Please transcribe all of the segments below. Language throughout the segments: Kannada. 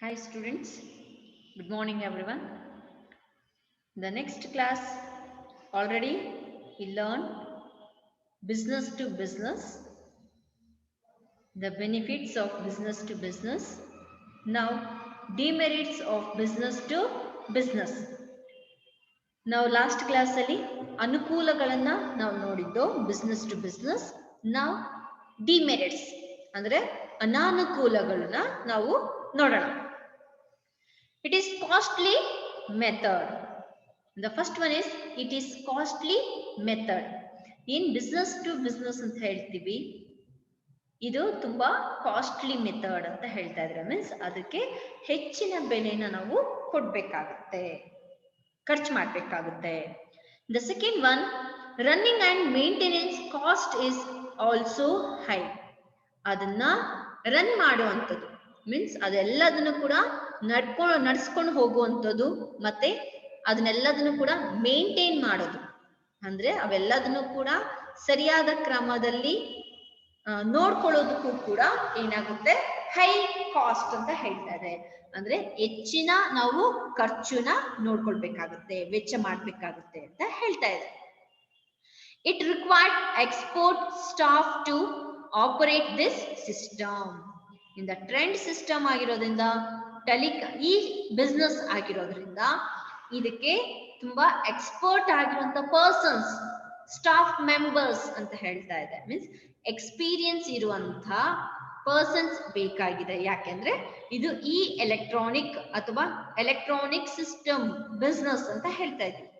Hi students, good morning everyone. The next class already we learned business to business, the benefits of business to business. Now demerits of business to business. Now last class ಅಲ್ಲಿ ಅನುಕೂಲಗಳನ್ನ ನಾವು ನೋಡಿದ್ದು business to business. Now demerits ಅಂದ್ರೆ ಅನಾನುಕೂಲಗಳನ್ನ ನಾವು ನೋಡೋಣ. It is costly method. The first one is it is costly method. In business to business ಅಂತ ಹೇಳ್ತೀವಿ, ಇದು ತುಂಬಾ ಕಾಸ್ಟ್ಲಿ ಮೆಥಡ್ ಅಂತ ಹೇಳ್ತಾ ಇದ್ರೆ ಮೀನ್ಸ್ ಅದಕ್ಕೆ ಹೆಚ್ಚಿನ ಬೆಲೆನ ನಾವು ಕೊಡ್ಬೇಕಾಗುತ್ತೆ, ಖರ್ಚು ಮಾಡಬೇಕಾಗುತ್ತೆ. The second one, running and maintenance cost is also high. ಅದನ್ನ ರನ್ ಮಾಡುವಂಥದ್ದು ಮೀನ್ಸ್ ಅದೆಲ್ಲದನ್ನು ಕೂಡ ನಡ್ಸ್ಕೊಂಡು ಹೋಗುವಂಥದ್ದು ಮತ್ತೆ ಅದನ್ನೆಲ್ಲದನ್ನು ಕೂಡ ಮೇಂಟೈನ್ ಮಾಡೋದು ಅಂದ್ರೆ ಅವೆಲ್ಲದನ್ನು ಕೂಡ ಸರಿಯಾದ ಕ್ರಮದಲ್ಲಿ ನೋಡ್ಕೊಳ್ಳೋದಕ್ಕೂ ಕೂಡ ಏನಾಗುತ್ತೆ, ಹೈ ಕಾಸ್ಟ್ ಅಂತ ಹೇಳ್ತಾ ಇದೆ. ಅಂದ್ರೆ ಹೆಚ್ಚಿನ ನಾವು ಖರ್ಚುನ ನೋಡ್ಕೊಳ್ಬೇಕಾಗುತ್ತೆ, ವೆಚ್ಚ ಮಾಡ್ಬೇಕಾಗುತ್ತೆ ಅಂತ ಹೇಳ್ತಾ ಇದೆ. It required export staff to operate this system. ಇಂದ ಟ್ರೆಂಡ್ ಸಿಸ್ಟಮ್ ಆಗಿರೋದ್ರಿಂದ ಈ ಬಿಸ್ನೆಸ್ ಆಗಿರೋದ್ರಿಂದ ಇದಕ್ಕೆ ತುಂಬಾ ಎಕ್ಸ್ಪರ್ಟ್ ಆಗಿರುವಂತ ಪರ್ಸನ್ಸ್, ಸ್ಟಾಫ್ ಮೆಂಬರ್ಸ್ ಅಂತ ಹೇಳ್ತಾ ಇದೆ. ಮೀನ್ಸ್ ಎಕ್ಸ್ಪೀರಿಯನ್ಸ್ ಇರುವಂತ ಪರ್ಸನ್ಸ್ ಬೇಕಾಗಿದೆ. ಯಾಕೆಂದ್ರೆ ಇದು ಈ ಎಲೆಕ್ಟ್ರಾನಿಕ್ ಅಥವಾ ಎಲೆಕ್ಟ್ರಾನಿಕ್ ಸಿಸ್ಟಮ್ ಬಿಸ್ನೆಸ್ ಅಂತ ಹೇಳ್ತಾ ಇದ್ದೀವಿ.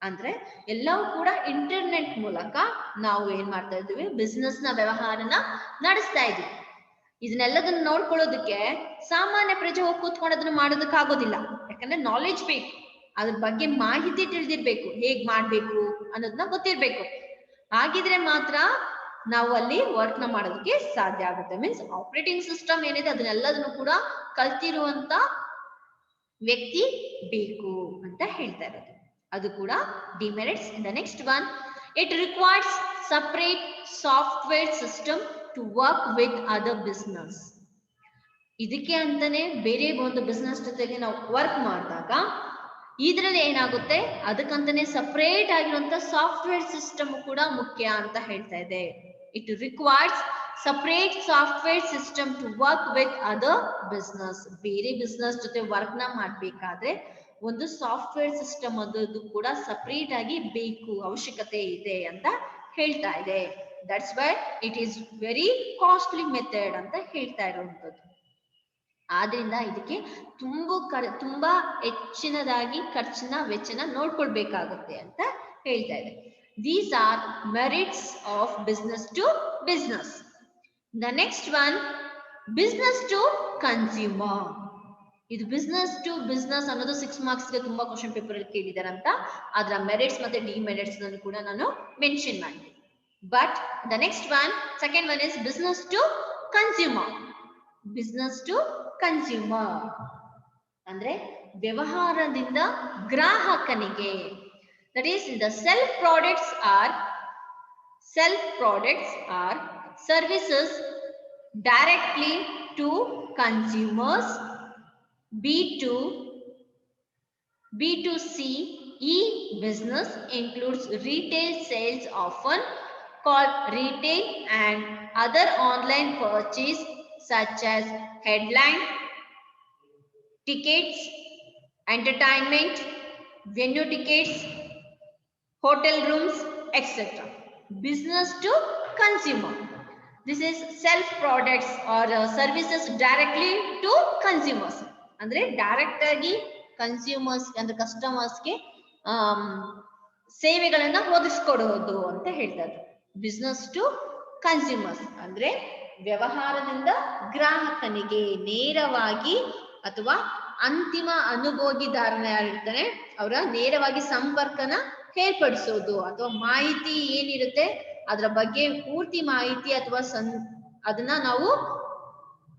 ಅಂದ್ರೆ ಎಲ್ಲವೂ ಕೂಡ ಇಂಟರ್ನೆಟ್ ಮೂಲಕ ನಾವು ಏನ್ ಮಾಡ್ತಾ ಇದ್ದೀವಿ, ಬಿಸ್ನೆಸ್ ನ ವ್ಯವಹಾರನ ನಡೆಸ್ತಾ ಇದ್ದೀವಿ. ಇದನ್ನೆಲ್ಲದನ್ನ ನೋಡ್ಕೊಳ್ಳೋದಕ್ಕೆ ಸಾಮಾನ್ಯ ಪ್ರಜೆ ಹೋಗಿ ಕೂತ್ಕೊಂಡು ಅದನ್ನ ಮಾಡೋದಕ್ಕೆ ಆಗೋದಿಲ್ಲ. ಯಾಕಂದ್ರೆ ನಾಲೆಡ್ಜ್ ಬೇಕು, ಅದ್ರ ಬಗ್ಗೆ ಮಾಹಿತಿ ತಿಳಿದಿರ್ಬೇಕು, ಹೇಗ್ ಮಾಡ್ಬೇಕು ಅನ್ನೋದನ್ನ ಗೊತ್ತಿರ್ಬೇಕು. ಹಾಗಿದ್ರೆ ಮಾತ್ರ ನಾವು ಅಲ್ಲಿ ವರ್ಕ್ ನ ಮಾಡೋದಕ್ಕೆ ಸಾಧ್ಯ ಆಗುತ್ತೆ. ಮೀನ್ಸ್ ಆಪರೇಟಿಂಗ್ ಸಿಸ್ಟಮ್ ಏನಿದೆ ಅದನ್ನೆಲ್ಲದನ್ನು ಕೂಡ ಕಲ್ತಿರುವಂತ ವ್ಯಕ್ತಿ ಬೇಕು ಅಂತ ಹೇಳ್ತಾ ಇರೋದು. ಅದು ಕೂಡ demerits. The next one, it requires separate software system to work with other business. ಇದಕ್ಕೆ ಅಂತಾನೆ ಬೇರೆ ಒಂದು ಬಿಸ್ನೆಸ್ ಜೊತೆಗೆ ನಾವು ವರ್ಕ್ ಮಾಡಿದಾಗ ಇದ್ರಲ್ಲಿ ಏನಾಗುತ್ತೆ, ಅದಕ್ಕಂತಾನೆ ಸಪರೇಟ್ ಆಗಿರುವಂತ ಸಾಫ್ಟ್ವೇರ್ ಸಿಸ್ಟಮ್ ಕೂಡ ಮುಖ್ಯ ಅಂತ ಹೇಳ್ತಾ ಇದೆ. It requires separate software system to work with other business. ಬೇರೆ ಬಿಸ್ನೆಸ್ ಜೊತೆ ವರ್ಕ್ ನ ಮಾಡ್ಬೇಕಾದ್ರೆ ಒಂದು ಸಾಫ್ಟ್ವೇರ್ ಸಿಸ್ಟಮ್ ಅದು ಕೂಡ ಸಪರೇಟ್ ಆಗಿ ಬೇಕು, ಅವಶ್ಯಕತೆ ಇದೆ ಅಂತ ಹೇಳ್ತಾ ಇದೆ. That's why it is very costly method ಅಂತ ಹೇಳ್ತಾ ಇರುವಂತದ್ದು. ಆದ್ರಿಂದ ಇದಕ್ಕೆ ತುಂಬಾ ಹೆಚ್ಚಿನದಾಗಿ ಖರ್ಚಿನ ವೆಚ್ಚನ ನೋಡ್ಕೊಳ್ಬೇಕಾಗುತ್ತೆ ಅಂತ ಹೇಳ್ತಾ ಇದೆ. These are merits of business to business. The next one, business to consumer. ಇದು ಬಿಸ್ನೆಸ್ ಟು ಬಿಸ್ನೆಸ್ ಅನ್ನೋದು 6 ಮಾರ್ಕ್ಸ್ ಗೆ ತುಂಬಾ ಕ್ವಶನ್ ಪೇಪರ್ ಅಲ್ಲಿ ಕೇಳಿದಾರಂತ. ಅದರ ಮೆರಿಟ್ಸ್ ಮತ್ತೆ ಡಿಮೆರಿಟ್ಸ್ ಕೂಡ ನಾನು ಮೆನ್ಷನ್ ಮಾಡ್ತೀನಿ. But the next one, second one is business to consumer. Business to consumer ಅಂದ್ರೆ ವ್ಯವಹಾರದಿಂದ ಗ್ರಾಹಕನಿಗೆ. That is the self products or services directly to consumers. B2C e-business includes retail sales, often called retail, and other online purchase such as headline tickets, entertainment, venue tickets, hotel rooms, etc. Business to consumer. This is self products or services directly to consumers. ಅಂದ್ರೆ ಡೈರೆಕ್ಟ್ ಆಗಿ ಕನ್ಸ್ಯೂಮರ್ಸ್ ಅಂದ್ರೆ ಕಸ್ಟಮರ್ಸ್ಗೆ ಸೇವೆಗಳನ್ನ ಒದಗಿಸ್ಕೊಡೋದು ಅಂತ ಹೇಳ್ತಾರೆ. ಬಿಸ್ನೆಸ್ ಟು ಕನ್ಸ್ಯೂಮರ್ಸ್ ಅಂದ್ರೆ ವ್ಯವಹಾರದಿಂದ ಗ್ರಾಹಕನಿಗೆ ನೇರವಾಗಿ ಅಥವಾ ಅಂತಿಮ ಅನುಭೋಗಿದಾರನ ಯಾರಿರ್ತಾನೆ ಅವರ ನೇರವಾಗಿ ಸಂಪರ್ಕನ ಏರ್ಪಡಿಸೋದು, ಅಥವಾ ಮಾಹಿತಿ ಏನಿರುತ್ತೆ ಅದರ ಬಗ್ಗೆ ಪೂರ್ತಿ ಮಾಹಿತಿ ಅಥವಾ ಅದನ್ನ ನಾವು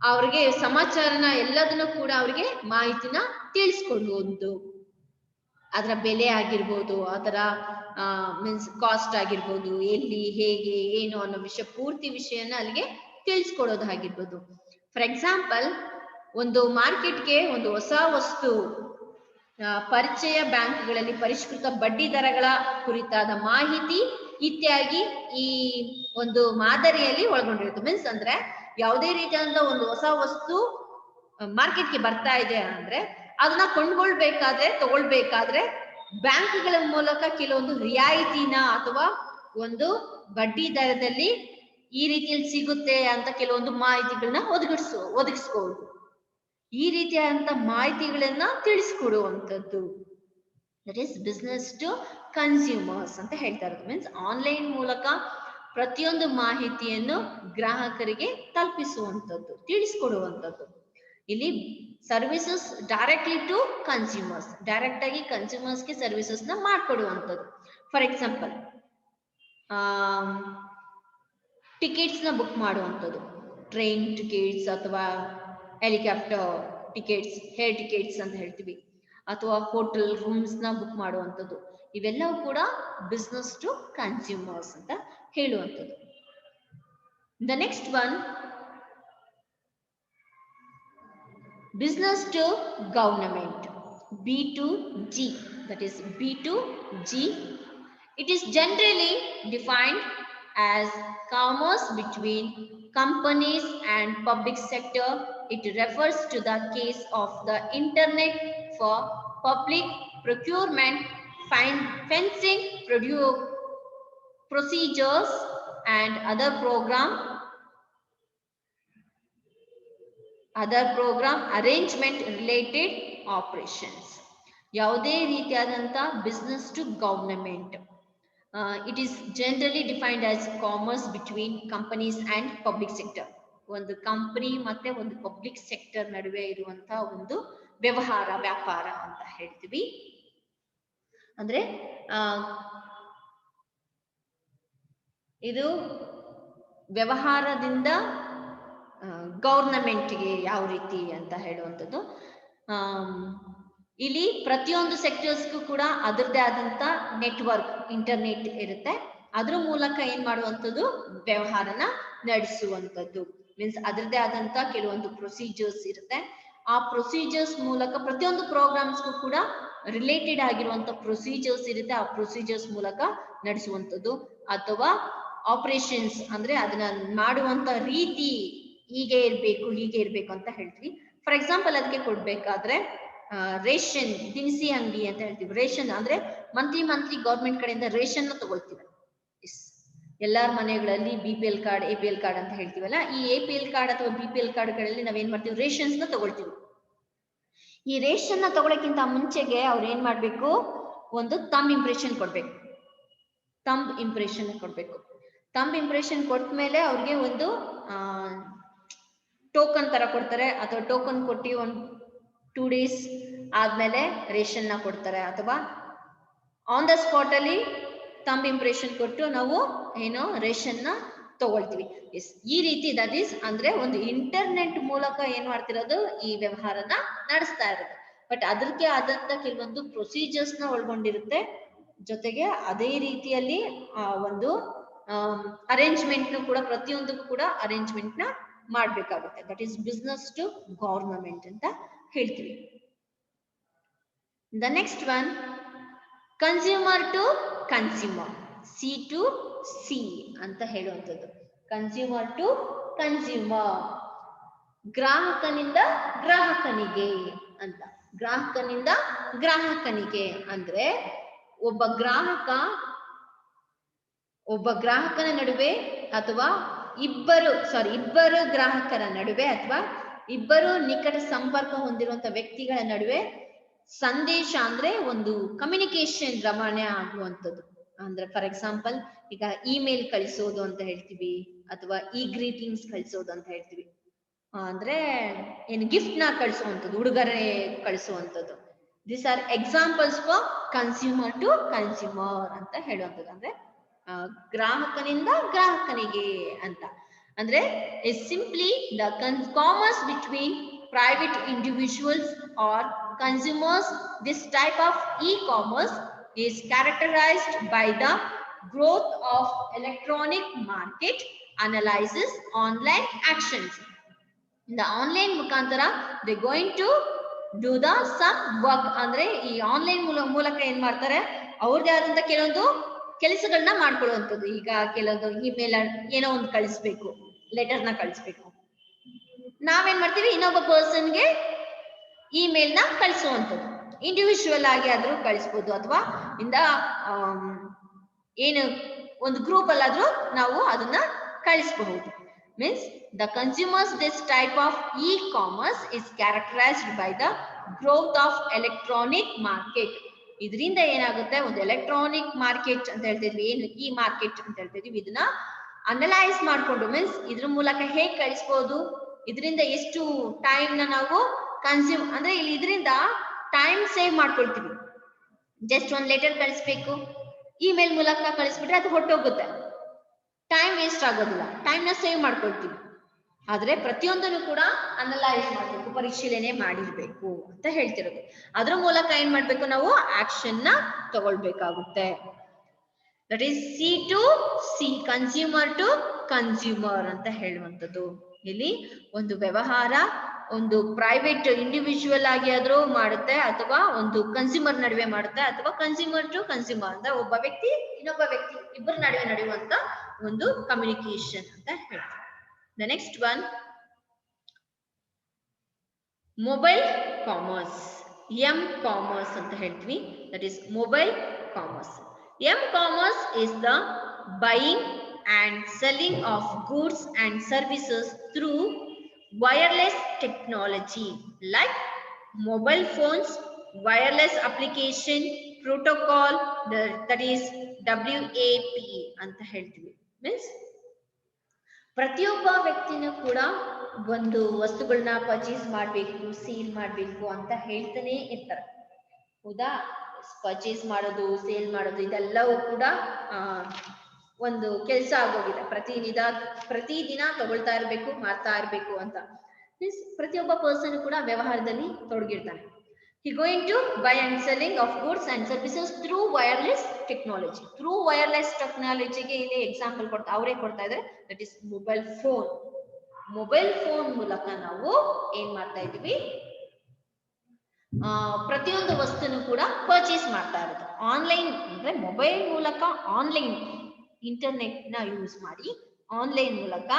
ಅವ್ರಿಗೆ ಸಮಾಚಾರನ ಎಲ್ಲದನ್ನು ಕೂಡ ಅವ್ರಿಗೆ ಮಾಹಿತಿನ ತಿಳಿಸ್ಕೊಡುವುದು. ಅದರ ಬೆಲೆ ಆಗಿರ್ಬೋದು, ಅದರ ಮೀನ್ಸ್ ಕಾಸ್ಟ್ ಆಗಿರ್ಬೋದು, ಎಲ್ಲಿ ಹೇಗೆ ಏನು ಅನ್ನೋ ಪೂರ್ತಿ ವಿಷಯನ ಅಲ್ಲಿಗೆ ತಿಳಿಸ್ಕೊಡೋದು ಆಗಿರ್ಬೋದು. ಫಾರ್ ಎಕ್ಸಾಂಪಲ್, ಒಂದು ಮಾರ್ಕೆಟ್ಗೆ ಒಂದು ಹೊಸ ವಸ್ತು ಪರಿಚಯ, ಬ್ಯಾಂಕ್ಗಳಲ್ಲಿ ಪರಿಷ್ಕೃತ ಬಡ್ಡಿ ದರಗಳ ಕುರಿತಾದ ಮಾಹಿತಿ ಇತ್ಯಾದಿ ಈ ಒಂದು ಮಾದರಿಯಲ್ಲಿ ಒಳಗೊಂಡಿರುತ್ತೆ. ಮೀನ್ಸ್ ಅಂದ್ರೆ ಯಾವುದೇ ರೀತಿಯಾದಂತ ಒಂದು ಹೊಸ ವಸ್ತು ಮಾರ್ಕೆಟ್ಗೆ ಬರ್ತಾ ಇದೆ ಅಂದ್ರೆ ಅದನ್ನ ತಗೊಳ್ಬೇಕಾದ್ರೆ ಬ್ಯಾಂಕ್ಗಳ ಮೂಲಕ ಕೆಲವೊಂದು ರಿಯಾಯಿತಿನ ಅಥವಾ ಒಂದು ಬಡ್ಡಿ ದರದಲ್ಲಿ ಈ ರೀತಿಯಲ್ಲಿ ಸಿಗುತ್ತೆ ಅಂತ ಕೆಲವೊಂದು ಮಾಹಿತಿಗಳನ್ನ ಒದಗಿಸ್ಕೊಳ್ಳೋದು. ಈ ರೀತಿಯಾದಂತ ಮಾಹಿತಿಗಳನ್ನ ತಿಳಿಸ್ಕೊಡುವಂಥದ್ದು, that is business to consumers ಅಂತ ಹೇಳ್ತಾ ಇರೋದು. ಮೀನ್ಸ್ ಆನ್ಲೈನ್ ಮೂಲಕ ಪ್ರತಿಯೊಂದು ಮಾಹಿತಿಯನ್ನು ಗ್ರಾಹಕರಿಗೆ ತಲುಪಿಸುವಂಥದ್ದು, ತಿಳಿಸ್ಕೊಡುವಂಥದ್ದು. ಇಲ್ಲಿ services directly to consumers, direct ಆಗಿ ಕನ್ಸ್ಯೂಮರ್ಸ್ಗೆ ಸರ್ವಿಸಸ್ ನ ಮಾಡ್ಕೊಡುವಂಥದ್ದು. ಫಾರ್ ಎಕ್ಸಾಂಪಲ್, ಟಿಕೆಟ್ಸ್ ನ ಬುಕ್ ಮಾಡುವಂಥದ್ದು, ಟ್ರೈನ್ ಟಿಕೆಟ್ಸ್ ಅಥವಾ ಹೆಲಿಕಾಪ್ಟರ್ ಟಿಕೆಟ್ಸ್, ಏರ್ ಟಿಕೆಟ್ಸ್ ಅಂತ ಹೇಳ್ತೀವಿ, ಅಥವಾ ಹೋಟೆಲ್ ರೂಮ್ಸ್ ನ ಬುಕ್ ಮಾಡುವಂಥದ್ದು. ಇವೆಲ್ಲವೂ ಕೂಡ ಬಿಸ್ನೆಸ್ ಟು ಕನ್ಸ್ಯೂಮರ್ಸ್ ಅಂತ ಹೇಳುವಂಥದ್ದು. The next one, business to government, B2G, that is B2G. It is generally defined as commerce between companies and public sector. It refers to the case of the internet for public procurement, fencing procedures and other program arrangement related operations. ಯಾವುದೇ ರೀತಿಯಾದಂತ business to government, it is generally defined as commerce between companies and public sector. ಒಂದು ಕಂಪನಿ ಮತ್ತೆ ಒಂದು ಪಬ್ಲಿಕ್ ಸೆಕ್ಟರ್ ನಡುವೆ ಇರುವಂತಹ ಒಂದು ವ್ಯಾಪಾರ ಅಂತ ಹೇಳ್ತೀವಿ. ಅಂದ್ರೆ ಇದು ವ್ಯವಹಾರದಿಂದ ಗವರ್ನಮೆಂಟ್ಗೆ ಯಾವ ರೀತಿ ಅಂತ ಹೇಳುವಂಥದ್ದು. ಇಲ್ಲಿ ಪ್ರತಿಯೊಂದು ಸೆಕ್ಟರ್ಸ್ಗೂ ಕೂಡ ಅದರದೇ ಆದಂತ ನೆಟ್ವರ್ಕ್, ಇಂಟರ್ನೆಟ್ ಇರುತ್ತೆ. ಅದ್ರ ಮೂಲಕ ಏನ್ ಮಾಡುವಂಥದ್ದು, ವ್ಯವಹಾರನ ನಡೆಸುವಂಥದ್ದು. ಮೀನ್ಸ್ ಅದರದೇ ಆದಂತ ಕೆಲವೊಂದು ಪ್ರೊಸೀಜರ್ಸ್ ಇರುತ್ತೆ. ಆ ಪ್ರೊಸೀಜರ್ಸ್ ಮೂಲಕ ಪ್ರತಿಯೊಂದು ಪ್ರೋಗ್ರಾಮ್ಸ್ಗೂ ಕೂಡ ರಿಲೇಟೆಡ್ ಆಗಿರುವಂತ ಪ್ರೊಸೀಜರ್ಸ್ ಇರುತ್ತೆ. ಆ ಪ್ರೊಸೀಜರ್ಸ್ ಮೂಲಕ ನಡೆಸುವಂಥದ್ದು. ಅಥವಾ ಆಪರೇಷನ್ಸ್ ಅಂದ್ರೆ ಅದನ್ನ ಮಾಡುವಂತ ರೀತಿ ಹೀಗೆ ಇರ್ಬೇಕು ಅಂತ ಹೇಳ್ತೀವಿ. ಫಾರ್ ಎಕ್ಸಾಂಪಲ್, ಅದಕ್ಕೆ ಕೊಡ್ಬೇಕಾದ್ರೆ ರೇಷನ್, ದಿನಸಿ ಅಂಗಡಿ ಅಂತ ಹೇಳ್ತೀವಿ. ರೇಷನ್ ಅಂದ್ರೆ ಮಂತ್ಲಿ ಗೌರ್ಮೆಂಟ್ ಕಡೆಯಿಂದ ರೇಷನ್ ತಗೊಳ್ತೀವಿ. ಎಲ್ಲಾರ ಮನೆಗಳಲ್ಲಿ BPL ಕಾರ್ಡ್, APL ಕಾರ್ಡ್ ಅಂತ ಹೇಳ್ತೀವಲ್ಲ, ಈ APL ಕಾರ್ಡ್ ಅಥವಾ BPL ಕಾರ್ಡ್ಗಳಲ್ಲಿ ನಾವೇನ್ ಮಾಡ್ತೀವಿ, ರೇಷನ್ಸ್ ನ ತಗೊಳ್ತೀವಿ. ಈ ರೇಷನ್ ನ ತಗೊಳಕ್ಕಿಂತ ಮುಂಚೆಗೆ ಅವ್ರು ಏನ್ ಮಾಡ್ಬೇಕು, ಒಂದು ಥಂಬ್ ಇಂಪ್ರೆಷನ್ ಕೊಡ್ಬೇಕು. ಥಂಬ್ ಇಂಪ್ರೆಷನ್ ಕೊಟ್ಮೇಲೆ ಅವ್ರಿಗೆ ಒಂದು ಟೋಕನ್ ತರ ಕೊಡ್ತಾರೆ. ಅಥವಾ ಟೋಕನ್ ಕೊಟ್ಟು ಒಂದು 2 days ಆದ್ಮೇಲೆ ರೇಷನ್ ನ ಕೊಡ್ತಾರೆ. ಅಥವಾ ಆನ್ ದ ಸ್ಪಾಟ್ ಅಲ್ಲಿ ಥಂಬ್ ಇಂಪ್ರೆಷನ್ ಕೊಟ್ಟು ನಾವು ಏನೋ ರೇಷನ್ ನ ತಗೊಳ್ತೀವಿ. ಈ ರೀತಿ, ದಟ್ ಈಸ್ ಅಂದ್ರೆ ಒಂದು ಇಂಟರ್ನೆಟ್ ಮೂಲಕ ಏನ್ ಮಾಡ್ತಿರೋದು, ಈ ವ್ಯವಹಾರನ ನಡೆಸ್ತಾ ಇರೋದು. ಬಟ್ ಅದಕ್ಕೆ ಆದಂತ ಕೆಲವೊಂದು ಪ್ರೊಸೀಜರ್ಸ್ ನ ಒಳಗೊಂಡಿರುತ್ತೆ. ಜೊತೆಗೆ ಅದೇ ರೀತಿಯಲ್ಲಿ ಒಂದು ಅರೇಂಜ್ಮೆಂಟ್ ಕೂಡ, ಪ್ರತಿಯೊಂದಕ್ಕೂ ಕೂಡ ಅರೇಂಜ್ಮೆಂಟ್ ನ ಮಾಡ್ಬೇಕಾಗುತ್ತೆ. That is business to government ಅಂತ ಹೇಳ್ತೀವಿ. The next one, consumer to consumer, C2C ಅಂತ ಹೇಳುವಂಥದ್ದು. ಕನ್ಸ್ಯೂಮರ್ ಟು ಕನ್ಸ್ಯೂಮರ್, ಗ್ರಾಹಕನಿಂದ ಗ್ರಾಹಕನಿಗೆ ಅಂತ. ಗ್ರಾಹಕನಿಂದ ಗ್ರಾಹಕನಿಗೆ ಅಂದ್ರೆ ಒಬ್ಬ ಗ್ರಾಹಕನ ನಡುವೆ ಅಥವಾ ಇಬ್ಬರು ಗ್ರಾಹಕರ ನಡುವೆ ಅಥವಾ ಇಬ್ಬರು ನಿಕಟ ಸಂಪರ್ಕ ಹೊಂದಿರುವಂತ ವ್ಯಕ್ತಿಗಳ ನಡುವೆ ಸಂದೇಶ ಅಂದ್ರೆ ಒಂದು ಕಮ್ಯುನಿಕೇಶನ್ ರವಾನೆ ಆಗುವಂಥದ್ದು. ಅಂದ್ರೆ ಫಾರ್ ಎಕ್ಸಾಂಪಲ್, ಈಗ ಇಮೇಲ್ ಕಳಿಸೋದು ಅಂತ ಹೇಳ್ತೀವಿ, ಅಥವಾ ಗ್ರೀಟಿಂಗ್ಸ್ ಕಳಿಸೋದು ಅಂತ ಹೇಳ್ತೀವಿ. ಅಂದ್ರೆ ಏನು ಗಿಫ್ಟ್ ನ ಕಳಿಸುವಂಥದ್ದು, ಉಡುಗೊರೆ ಕಳಿಸುವಂಥದ್ದು. This are examples for consumer to consumer ಅಂತ ಹೇಳುವಂಥದ್ದು. ಅಂದ್ರೆ ಗ್ರಾಹಕನಿಂದ ಗ್ರಾಹಕನಿಗೆ ಅಂತ. ಅಂದ್ರೆ is simply the commerce between private individuals or consumers. This type of e-commerce is characterized by the growth of electronic market analysis online actions. the online ಮುಖಾಂತರ they going to do the some work. ಅಂದ್ರೆ ಈ ಆನ್ಲೈನ್ ಮೂಲಕ ಏನ್ ಮಾಡ್ತಾರೆ, ಅವ್ರದೇ ಆದಂತ ಕೆಲವೊಂದು ಕೆಲಸಗಳನ್ನ ಮಾಡ್ಕೊಳ್ಳುವಂಥದ್ದು. ಈಗ ಕೆಲವೊಂದು ಇಮೇಲ್ ಏನೋ ಒಂದು ಕಳಿಸ್ಬೇಕು, ಲೆಟರ್ನ ಕಳಿಸ್ಬೇಕು, ನಾವೇನ್ ಮಾಡ್ತೀವಿ, ಇನ್ನೊಬ್ಬ ಪರ್ಸನ್ಗೆ ಇಮೇಲ್ ನ ಕಳಿಸುವಂಥದ್ದು. ಇಂಡಿವಿಜುವಲ್ ಆಗಿ ಆದ್ರೂ ಕಳಿಸ್ಬೋದು, ಅಥವಾ ಇಂದ ಏನು ಒಂದು ಗ್ರೂಪ್ ಅಲ್ಲಾದ್ರೂ ನಾವು ಅದನ್ನ ಕಳಿಸಬಹುದು. Means the consumers this type of e-commerce is characterized by the growth of electronic market. ಇದರಿಂದ ಏನಾಗುತ್ತೆ, ಒಂದು ಎಲೆಕ್ಟ್ರಾನಿಕ್ ಮಾರ್ಕೆಟ್ ಅಂತ ಹೇಳ್ತಿದ್ವಿ, ಏನು ಈ ಮಾರ್ಕೆಟ್ ಅಂತ ಹೇಳ್ತಿದ್ವಿ, ಇದನ್ನ ಅನಲೈಸ್ ಮಾಡ್ಕೊಂಡು, ಮೀನ್ಸ್ ಇದ್ರ ಮೂಲಕ ಹೇಗೆ ಕಳಿಸ್ಬೋದು, ಇದರಿಂದ ಎಷ್ಟು ಟೈಮ್ ನ ನಾವು ಕನ್ಸ್ಯೂಮ್, ಅಂದ್ರೆ ಇಲ್ಲಿ ಇದರಿಂದ ಟೈಮ್ ಸೇವ್ ಮಾಡ್ಕೊಳ್ತೀವಿ. ಜಸ್ಟ್ ಒಂದು ಲೆಟರ್ ಕಳಿಸ್ಬೇಕು, ಇಮೇಲ್ ಮೂಲಕ ಕಳಿಸ್ಬಿಟ್ರೆ ಅದು ಹೊಟ್ಟೋಗುತ್ತೆ, ಟೈಮ್ ವೇಸ್ಟ್ ಆಗೋದಿಲ್ಲ, ಟೈಮ್ ನ ಸೇವ್ ಮಾಡ್ಕೊಳ್ತೀವಿ. ಆದ್ರೆ ಪ್ರತಿಯೊಂದನ್ನು ಕೂಡ ಅನಲೈಸ್ ಮಾಡಬೇಕು, ಪರಿಶೀಲನೆ ಮಾಡಿರ್ಬೇಕು ಅಂತ ಹೇಳ್ತಿರೋದು. ಅದ್ರ ಮೂಲಕ ಏನ್ ಮಾಡ್ಬೇಕು, ನಾವು ಆಕ್ಷನ್ ನ ತಗೊಳ್ಬೇಕಾಗುತ್ತೆ. That is C to C, consumer to consumer ಅಂತ ಹೇಳುವಂಥದ್ದು. ಇಲ್ಲಿ ಒಂದು ವ್ಯವಹಾರ ಒಂದು ಪ್ರೈವೇಟ್ ಇಂಡಿವಿಜುವಲ್ ಆಗಿ ಆದ್ರೂ ಮಾಡುತ್ತೆ, ಅಥವಾ ಒಂದು ಕನ್ಸ್ಯೂಮರ್ ನಡುವೆ ಮಾಡುತ್ತೆ, ಅಥವಾ ಕನ್ಸ್ಯೂಮರ್ ಟು ಕನ್ಸ್ಯೂಮರ್ ಅಂತ ಒಬ್ಬ ವ್ಯಕ್ತಿ ಇನ್ನೊಬ್ಬ ವ್ಯಕ್ತಿ ಇಬ್ಬರ ನಡುವೆ ನಡೆಯುವಂತ ಒಂದು ಕಮ್ಯುನಿಕೇಶನ್ ಅಂತ ಹೇಳ್ತೀವಿ. The next one, mobile commerce, M commerce ಅಂತ ಹೇಳ್ತೀವಿ. That is mobile commerce. M commerce is the buying and selling of goods and services through wireless technology like mobile phones, wireless application protocol, that is WAP ಅಂತ ಹೇಳ್ತೀವಿ. ಮೀನ್ಸ್ ಪ್ರತಿಯೊಬ್ಬ ವ್ಯಕ್ತಿನೂ ಕೂಡ ಒಂದು ವಸ್ತುಗಳನ್ನ ಪರ್ಚೇಸ್ ಮಾಡಬೇಕು, ಸೇಲ್ ಮಾಡಬೇಕು ಅಂತ ಹೇಳ್ತಾನೆ ಇರ್ತಾರೆ. ಹೌದಾ? ಪರ್ಚೇಸ್ ಮಾಡೋದು, ಸೇಲ್ ಮಾಡೋದು ಇದೆಲ್ಲವೂ ಕೂಡ ಒಂದು ಕೆಲಸ ಆಗೋಗಿದೆ. ಪ್ರತಿದಿನ ತಗೊಳ್ತಾ ಇರ್ಬೇಕು, ಮಾಡ್ತಾ ಇರ್ಬೇಕು ಅಂತ. ಮೀನ್ಸ್ ಪ್ರತಿಯೊಬ್ಬ ಪರ್ಸನ್ ಕೂಡ ವ್ಯವಹಾರದಲ್ಲಿ ತೊಡಗಿರ್ತಾನೆ. He going to buy and selling of goods and services through wireless technology. Through wireless technology ಗೆ ಇಲ್ಲಿ ಎಕ್ಸಾಂಪಲ್ ಅವರೇ ಕೊಡ್ತಾ ಇದ್ದಾರೆ. That is mobile phone. Mobile phone ಮೂಲಕ ನಾವು ಏನ್ ಮಾಡ್ತಾ ಇದೀವಿ, ಪ್ರತಿಯೊಂದು ವಸ್ತುನು ಕೂಡ ಪರ್ಚೇಸ್ ಮಾಡ್ತಾ ಇರೋದು. ಆನ್ಲೈನ್ ಅಂದ್ರೆ ಮೊಬೈಲ್ ಮೂಲಕ, ಆನ್ಲೈನ್ ಇಂಟರ್ನೆಟ್ ನ ಯೂಸ್ ಮಾಡಿ ಆನ್ಲೈನ್ ಮೂಲಕ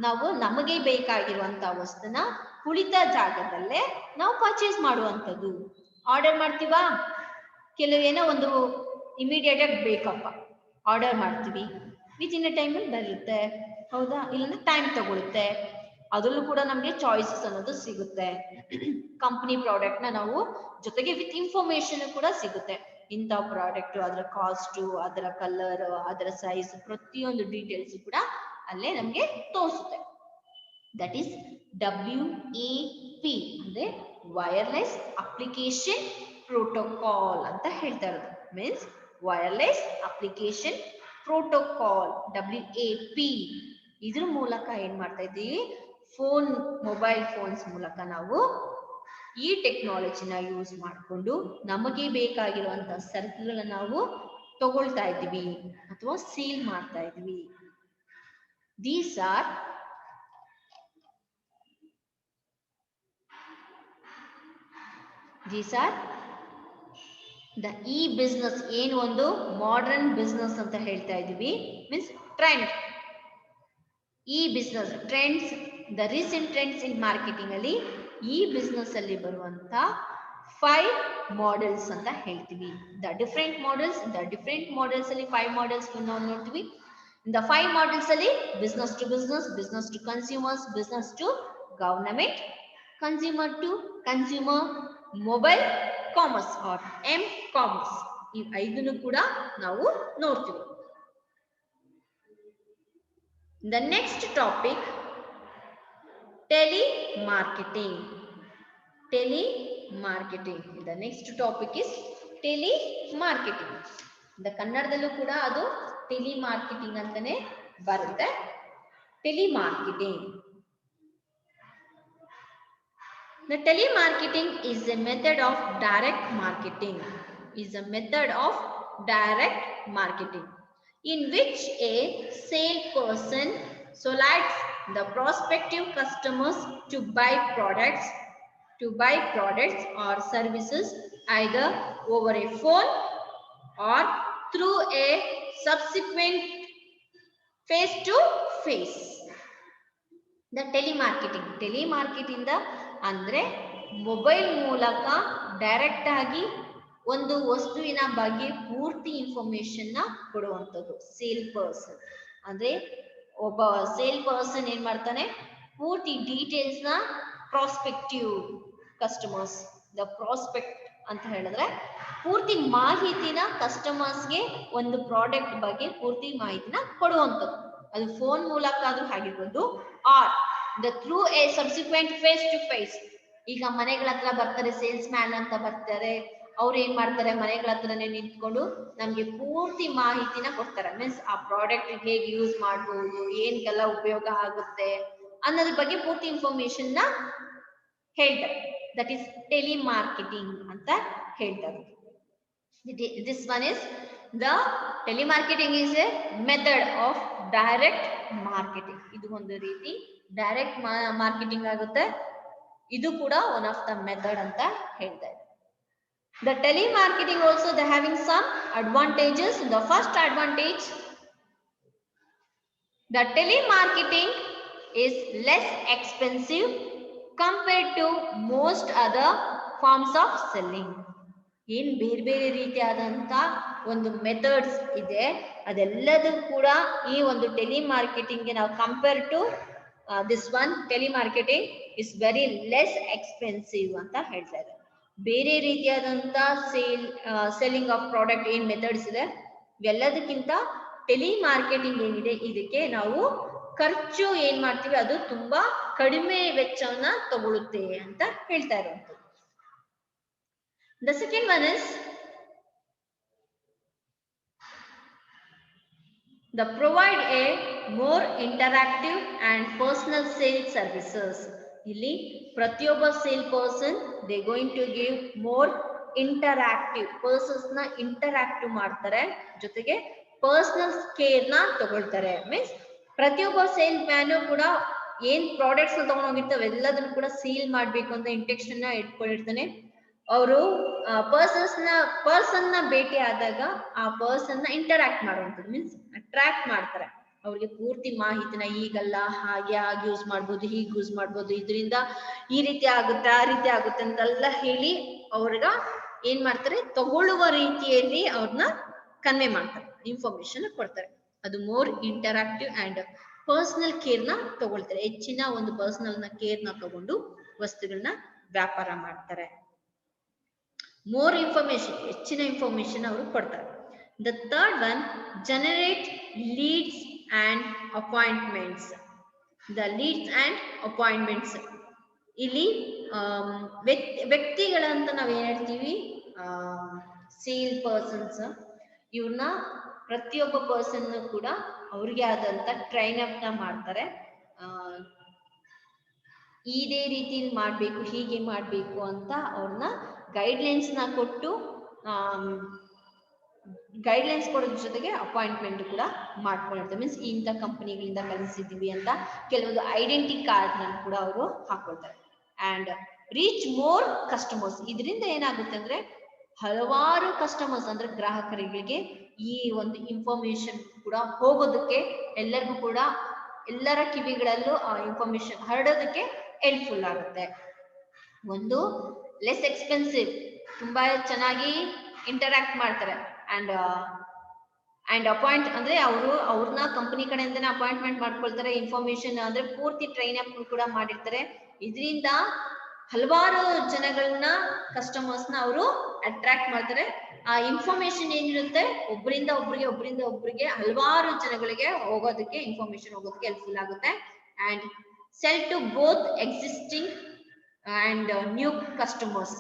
ನಾವು ನಮಗೆ ಬೇಕಾಗಿರುವಂತ ವಸ್ತುನ ಕುಳಿತ ಜಾಗದಲ್ಲೇ ನಾವು ಪರ್ಚೇಸ್ ಮಾಡುವಂಥದ್ದು. ಆರ್ಡರ್ ಮಾಡ್ತೀವಾ, ಕೆಲವೇನೋ ಒಂದು ಇಮಿಡಿಯೇಟ್ ಆಗಿ ಬೇಕಪ್ಪ, ಆರ್ಡರ್ ಮಾಡ್ತೀವಿ, ವಿತಿನ್ ಎ ಟೈಮ್ ಬರುತ್ತೆ. ಹೌದಾ? ಇಲ್ಲಾಂದ್ರೆ ಟೈಮ್ ತಗೊಳುತ್ತೆ. ಅದರಲ್ಲೂ ಕೂಡ ನಮ್ಗೆ ಚಾಯ್ಸಸ್ ಅನ್ನೋದು ಸಿಗುತ್ತೆ. ಕಂಪನಿ ಪ್ರಾಡಕ್ಟ್ ನ ನಾವು ಜೊತೆಗೆ ವಿತ್ ಇನ್ಫಾರ್ಮೇಶನ್ ಕೂಡ ಸಿಗುತ್ತೆ. ಇಂಥ ಪ್ರಾಡಕ್ಟ್, ಅದರ ಕಾಸ್ಟ್, ಅದರ ಕಲರ್, ಅದರ ಸೈಜ್, ಪ್ರತಿಯೊಂದು ಡೀಟೇಲ್ಸ್ ಕೂಡ ಅಲ್ಲೇ ನಮ್ಗೆ ತೋರಿಸುತ್ತೆ. ದಟ್ ಈಸ್ WAP ಅಂದ್ರೆ ವೈರ್ಲೆಸ್ ಅಪ್ಲಿಕೇಶನ್ ಪ್ರೋಟೋಕಾಲ್ ಅಂತ ಹೇಳ್ತಾ ಇರೋದು. Means wireless application protocol, WAP. ಇದ್ರ ಮೂಲಕ ಏನ್ ಮಾಡ್ತಾ ಇದ್ದೀವಿ, ಫೋನ್, ಮೊಬೈಲ್ ಫೋನ್ಸ್ ಮೂಲಕ ನಾವು ಈ ಟೆಕ್ನಾಲಜಿನ ಯೂಸ್ ಮಾಡಿಕೊಂಡು ನಮಗೆ ಬೇಕಾಗಿರುವಂತ ಸರಕುಗಳನ್ನ ನಾವು ತಗೊಳ್ತಾ ಇದ್ದೀವಿ ಅಥವಾ ಸೇಲ್ ಮಾಡ್ತಾ ಇದ್ದೀವಿ. These are the e-business. ಏನು ಒಂದು ಮಾಡರ್ನ್ ಬಿಸ್ನೆಸ್ ಅಂತ ಹೇಳ್ತಾ ಇದೀವಿ. Means trend, e-business trends, the recent trends in marketing ಅಲ್ಲಿ ಈ ಬಿಸ್ನೆಸ್ ಅಲ್ಲಿ ಬರುವಂತ 5 ಮಾಡೆಲ್ಸ್ ಅಂತ ಹೇಳ್ತೀವಿ. ದ ಡಿಫರೆಂಟ್ ಮಾಡೆಲ್ಸ್ ಅಲ್ಲಿ 5 ಮಾಡೆಲ್ಸ್ ನಾವು ನೋಡ್ತೀವಿ. ದ 5 ಮಾಡೆಲ್ಸ್ ಅಲ್ಲಿ business to business, business to consumers, business to government, consumer to consumer, mobile commerce or M commerce. ಈ 5 ಕೂಡ ನಾವು ನೋಡ್ತೀವಿ. The next topic, telemarketing. The next topic is telemarketing. the ಕನ್ನಡದಲ್ಲೂ ಕೂಡ ಅದು ಟೆಲಿಮಾರ್ಕೆಟಿಂಗ್ ಅಂತಾನೆ ಬರುತ್ತೆ. telemarketing. The telemarketing is a method of direct marketing in which a salesperson the prospective customers to buy products or services either over a phone or through a subsequent face to face. The telemarketing ಅಂದ್ರೆ ಮೊಬೈಲ್ ಮೂಲಕ ಡೈರೆಕ್ಟ್ ಆಗಿ ಒಂದು ವಸ್ತುವಿನ ಬಗ್ಗೆ ಪೂರ್ತಿ ಇನ್ಫಾರ್ಮೇಶನ್ ನ ಕೊಡುವಂಥದ್ದು. ಸೇಲ್ ಪರ್ಸನ್ ಅಂದ್ರೆ ಒಬ್ಬ ಸೇಲ್ ಪರ್ಸನ್ ಏನ್ ಮಾಡ್ತಾನೆ, ಪೂರ್ತಿ ಡೀಟೇಲ್ಸ್ ನ ಪ್ರಾಸ್ಪೆಕ್ಟಿವ್ ಕಸ್ಟಮರ್ಸ್, ದ ಪ್ರಾಸ್ಪೆಕ್ಟ್ ಅಂತ ಹೇಳಿದ್ರೆ ಪೂರ್ತಿ ಮಾಹಿತಿನ ಕಸ್ಟಮರ್ಸ್ಗೆ ಒಂದು ಪ್ರಾಡಕ್ಟ್ ಬಗ್ಗೆ ಪೂರ್ತಿ ಮಾಹಿತಿನ ಕೊಡುವಂಥದ್ದು. ಅದು ಫೋನ್ ಮೂಲಕ ಆದ್ರೂ ಆಗಿರ್ಬೋದು, or the through a subsequent face to face. ಈಗ ಮನೆಗಳ ಹತ್ರ ಬರ್ತಾರೆ, ಸೇಲ್ಸ್ ಮ್ಯಾನ್ ಅಂತ ಬರ್ತಾರೆ, ಅವ್ರು ಏನ್ ಮಾಡ್ತಾರೆ, ಮನೆಗಳ ಹತ್ರನೇ ನಿಂತ್ಕೊಂಡು ನಮ್ಗೆ ಪೂರ್ತಿ ಮಾಹಿತಿನ ಕೊಡ್ತಾರೆ. ಮೀನ್ಸ್ ಆ ಪ್ರಾಡಕ್ಟ್ ಹೇಗೆ ಯೂಸ್ ಮಾಡ್ಬೋದು, ಏನ್ಗೆಲ್ಲ ಉಪಯೋಗ ಆಗುತ್ತೆ ಅನ್ನೋದ್ರ ಬಗ್ಗೆ ಪೂರ್ತಿ ಇನ್ಫಾರ್ಮೇಶನ್ ನ ಹೇಳ್ತಾರೆ. ದಟ್ ಈಸ್ ಟೆಲಿಮಾರ್ಕೆಟಿಂಗ್ ಅಂತ ಹೇಳ್ತಾರೆ. This one is the telemarketing is A method of direct marketing. ಇದು ಒಂದು ರೀತಿ ಡೈರೆಕ್ಟ್ ಮಾರ್ಕೆಟಿಂಗ್ ಆಗುತ್ತೆ. ಇದು ಕೂಡ ಒನ್ ಆಫ್ ದ ಮೆಥಡ್ ಅಂತ ಹೇಳ್ತಾರೆ. The telemarketing also they having some advantages. The first advantage, the telemarketing is less expensive compared to most other forms of selling. ಏನ್ ಬೇರೆ ಬೇರೆ ರೀತಿಯಾದಂತ ಒಂದು ಮೆಥಡ್ಸ್ ಇದೆ, ಅದೆಲ್ಲದೂ ಕೂಡ ಈ ಒಂದು ಟೆಲಿಮಾರ್ಕೆಟಿಂಗ್ ಗೆ ನಾವು compare to this one telemarketing is very less expensive ಅಂತ ಹೇಳ್ತಾ ಇದ್ದಾರೆ. ಬೇರೆ ರೀತಿಯಾದಂತ ಸೆಲ್ಲಿಂಗ್ ಆಫ್ ಪ್ರಾಡಕ್ಟ್ ಏನ್ ಮೆಥಡ್ಸ್ ಇದೆ ಇವೆಲ್ಲದಕ್ಕಿಂತ ಟೆಲಿಮಾರ್ಕೆಟಿಂಗ್ ಏನಿದೆ ಇದಕ್ಕೆ ನಾವು ಖರ್ಚು ಏನ್ ಮಾಡ್ತೀವಿ ಅದು ತುಂಬಾ ಕಡಿಮೆ ವೆಚ್ಚವನ್ನ ತಗೊಳುತ್ತೆ ಅಂತ ಹೇಳ್ತಾ ಇರುವಂತದ್ದು. The second one is the provide a more interactive and personal sales services. ಇಲ್ಲಿ ಪ್ರತಿಯೊಬ್ಬ sale person they going to give more interactive, persons ನ ಇಂಟರಾಕ್ಟಿವ್ ಮಾಡ್ತಾರೆ, ಜೊತೆಗೆ ಪರ್ಸನಲ್ ಕೇರ್ ನ ತಗೊಳ್ತಾರೆ. ಮೀನ್ಸ್ ಪ್ರತಿಯೊಬ್ಬ ಸೇಲ್ ಮ್ಯಾನು ಕೂಡ ಏನ್ ಪ್ರಾಡಕ್ಟ್ಸ್ ತಗೊಂಡೋಗಿರ್ತಾವೆ ಎಲ್ಲದನ್ನು ಕೂಡ ಸೇಲ್ ಮಾಡ್ಬೇಕು ಅಂತ ಇಂಟೆನ್ಷನ್ ನ ಇಟ್ಕೊಂಡಿರ್ತಾನೆ. ಅವರು ಪರ್ಸನ್ ನ ಭೇಟಿ ಆದಾಗ ಆ ಪರ್ಸನ್ ನ ಇಂಟರಾಕ್ಟ್ ಮಾಡುವಂಥದ್ದು, ಮೀನ್ಸ್ ಅಟ್ರಾಕ್ಟ್ ಮಾಡ್ತಾರೆ. ಅವ್ರಿಗೆ ಪೂರ್ತಿ ಮಾಹಿತಿನ ಈಗಲ್ಲ ಹಾಗೆ ಯೂಸ್ ಮಾಡ್ಬೋದು, ಹೀಗೆ ಯೂಸ್ ಮಾಡ್ಬೋದು, ಇದರಿಂದ ಈ ರೀತಿ ಆಗುತ್ತೆ ಆ ರೀತಿ ಆಗುತ್ತೆ ಅಂತೆಲ್ಲ ಹೇಳಿ ಅವ್ರಿಗ ಏನ್ ಮಾಡ್ತಾರೆ, ತಗೊಳ್ಳುವ ರೀತಿಯಲ್ಲಿ ಅವ್ರನ್ನ ಕನ್ವೆ ಮಾಡ್ತಾರೆ, ಇನ್ಫಾರ್ಮೇಶನ್ ಕೊಡ್ತಾರೆ. ಅದು more interactive and personal care ನ ತಗೊಳ್ತಾರೆ. ಹೆಚ್ಚಿನ ಒಂದು ಪರ್ಸನಲ್ ನ ಕೇರ್ ನ ತಗೊಂಡು ವಸ್ತುಗಳನ್ನ ವ್ಯಾಪಾರ ಮಾಡ್ತಾರೆ. ಮೋರ್ ಇನ್ಫಾರ್ಮೇಶನ್, ಹೆಚ್ಚಿನ ಇನ್ಫಾರ್ಮೇಶನ್ ಅವರು ಕೊಡ್ತಾರೆ. The third one, generate leads and appointments. The leads and appointments ಇಲ್ಲಿ ವ್ಯಕ್ತಿಗಳಂತ ನಾವೇನ್ ಹೇಳ್ತೀವಿ, ಸೇಲ್ ಪರ್ಸನ್ಸ್, ಇವ್ರನ್ನ ಪ್ರತಿಯೊಬ್ಬ ಪರ್ಸನ್ ಕೂಡ ಅವ್ರಿಗೆ ಆದಂತ ಟ್ರೈನ್ ಅಪ್ ನ ಮಾಡ್ತಾರೆ. ಇದೇ ರೀತಿ ಮಾಡ್ಬೇಕು, ಹೀಗೆ ಮಾಡ್ಬೇಕು ಅಂತ ಅವ್ರನ್ನ ಗೈಡ್ಲೈನ್ಸ್ ನ ಕೊಟ್ಟು ಗೈಡ್ಲೈನ್ಸ್ ಕೊಡೋದ್ರ ಜೊತೆಗೆ ಅಪಾಯಿಂಟ್ಮೆಂಟ್ ಕೂಡ ಮಾಡ್ಕೊಂಡಿರ್ತಾರೆ. ಮೀನ್ಸ್ ಇಂಥ ಕಂಪನಿಗಳಿಂದ ಕಲಿಸಿದೀವಿ ಅಂತ ಕೆಲವೊಂದು ಐಡೆಂಟಿ ಕಾರ್ಡ್ ನ ಕೂಡ ಅವರು ಹಾಕೊಳ್ತಾರೆ. ಅಂಡ್ ರೀಚ್ ಮೋರ್ ಕಸ್ಟಮರ್ಸ್, ಇದರಿಂದ ಏನಾಗುತ್ತೆ ಅಂದ್ರೆ ಹಲವಾರು ಕಸ್ಟಮರ್ಸ್ ಅಂದ್ರೆ ಗ್ರಾಹಕರಿಗೆ ಈ ಒಂದು ಇನ್ಫಾರ್ಮೇಶನ್ ಕೂಡ ಹೋಗೋದಕ್ಕೆ, ಎಲ್ಲರಿಗೂ ಕೂಡ ಎಲ್ಲರ ಕಿವಿಗಳಲ್ಲೂ ಆ ಇನ್ಫಾರ್ಮೇಶನ್ ಹರಡೋದಕ್ಕೆ ಹೆಲ್ಪ್ಫುಲ್ ಆಗುತ್ತೆ. ಒಂದು ಲೆಸ್ ಎಕ್ಸ್ಪೆನ್ಸಿವ್, ತುಂಬಾ ಚೆನ್ನಾಗಿ ಇಂಟರಾಕ್ಟ್ ಮಾಡ್ತಾರೆ. ಅಂಡ್ ಅಪಾಯಿಂಟ್ ಅಂದ್ರೆ ಅವ್ರನ್ನ ಕಂಪನಿ ಕಡೆಯಿಂದನೇ ಅಪಾಯಿಂಟ್ಮೆಂಟ್ ಮಾಡ್ಕೊಳ್ತಾರೆ. ಇನ್ಫಾರ್ಮೇಶನ್ ಅಂದ್ರೆ ಪೂರ್ತಿ ಟ್ರೈನ್ ಅಪ್ ಕೂಡ ಮಾಡಿರ್ತಾರೆ. ಇದರಿಂದ ಹಲವಾರು ಜನಗಳನ್ನ ಕಸ್ಟಮರ್ಸ್ ನ ಅವರು ಅಟ್ರಾಕ್ಟ್ ಮಾಡ್ತಾರೆ. ಆ ಇನ್ಫಾರ್ಮೇಶನ್ ಏನಿರುತ್ತೆ ಒಬ್ಬರಿಂದ ಒಬ್ಬರಿಗೆ ಹಲವಾರು ಜನಗಳಿಗೆ ಹೋಗೋದಕ್ಕೆ, ಇನ್ಫಾರ್ಮೇಶನ್ ಹೋಗೋದಕ್ಕೆ ಹೆಲ್ಪ್ಫುಲ್ ಆಗುತ್ತೆ. And sell to both existing and new customers.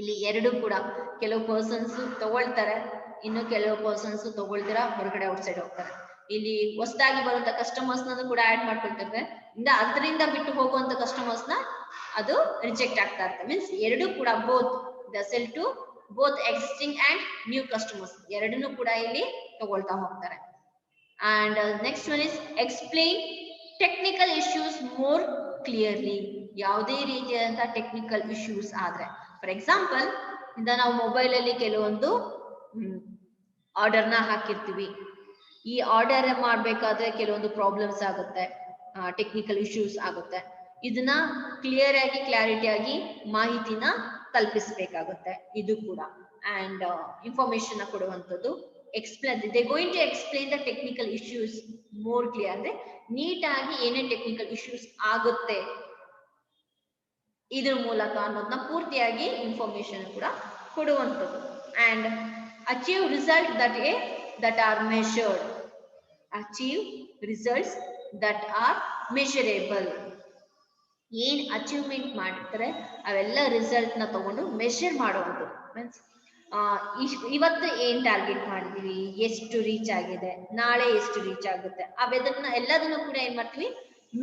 ಇಲ್ಲಿ ಎರಡು ಕೂಡ, ಕೆಲವು ಪರ್ಸನ್ಸ್ ತಗೊಳ್ತಾರೆ, ಇನ್ನು ಕೆಲವು ಪರ್ಸನ್ಸ್ ತಗೊಳ್ದಿರ ಹೊರಗಡೆ ಔಟ್ಸೈಡ್ ಹೋಗ್ತಾರೆ. ಇಲ್ಲಿ ಹೊಸದಾಗಿ ಬರುವಂತ ಕಸ್ಟಮರ್ಸ್ ನ ಕೂಡ ಆಡ್ ಮಾಡ್ಕೊಳ್ತಾರೆ. ಅದರಿಂದ ಬಿಟ್ಟು ಹೋಗುವಂತ ಕಸ್ಟಮರ್ಸ್ ನ ಅದು ರಿಜೆಕ್ಟ್ ಆಗ್ತಾ ಇರುತ್ತೆ. ಮೀನ್ಸ್ ಎರಡು ಕೂಡ both the sell to both existing and new customers, ಎರಡನ್ನೂ ಕೂಡ ಇಲ್ಲಿ ತಗೊಳ್ತಾ ಹೋಗ್ತಾರೆ. And next one is explain technical issues more clearly. ಯಾವುದೇ ರೀತಿಯಾದಂತಹ ಟೆಕ್ನಿಕಲ್ ಇಶ್ಯೂಸ್ ಆದ್ರೆ, ಫಾರ್ ಎಕ್ಸಾಂಪಲ್ ಇಂದ ನಾವು ಮೊಬೈಲ್ ಅಲ್ಲಿ ಕೆಲವೊಂದು ಆರ್ಡರ್ನ ಹಾಕಿರ್ತೀವಿ. ಈ ಆರ್ಡರ್ ಮಾಡ್ಬೇಕಾದ್ರೆ ಕೆಲವೊಂದು ಪ್ರಾಬ್ಲಮ್ಸ್ ಆಗುತ್ತೆ, ಟೆಕ್ನಿಕಲ್ ಇಶ್ಯೂಸ್ ಆಗುತ್ತೆ. ಇದನ್ನ ಕ್ಲಿಯರ್ ಆಗಿ ಕ್ಲಾರಿಟಿ ಆಗಿ ಮಾಹಿತಿನ ತಲುಪಿಸ್ಬೇಕಾಗುತ್ತೆ. ಇದು ಕೂಡ ಅಂಡ್ ಇನ್ಫಾರ್ಮೇಶನ್ ಕೊಡುವಂಥದ್ದು. They going to explain the technical issues more clear, ಅಂದ್ರೆ ನೀಟಾಗಿ ಏನೇನ್ ಟೆಕ್ನಿಕಲ್ ಇಶ್ಯೂಸ್ ಆಗುತ್ತೆ ಇದ್ರ ಮೂಲಕ ಅನ್ನೋದನ್ನ ಪೂರ್ತಿಯಾಗಿ ಇನ್ಫಾರ್ಮೇಶನ್ ಕೂಡ ಕೊಡುವಂಥದ್ದು. And achieve result that are measured. Achieve results that are measurable. ಏನ್ ಅಚೀವ್ಮೆಂಟ್ ಮಾಡಿರ್ತಾರೆ ಅವೆಲ್ಲ ರಿಸಲ್ಟ್ ನ ತಗೊಂಡು ಮೆಷರ್ ಮಾಡುವಂಥದ್ದು. ಮೀನ್ಸ್ ಇವತ್ತು ಏನ್ ಟಾರ್ಗೆಟ್ ಮಾಡಿದೀವಿ, ಎಷ್ಟು ರೀಚ್ ಆಗಿದೆ, ನಾಳೆ ಎಷ್ಟು ರೀಚ್ ಆಗುತ್ತೆ, ಅವೆದನ್ನ ಎಲ್ಲದನ್ನು ಕೂಡ ಏನ್ ಮಾಡ್ತೀವಿ,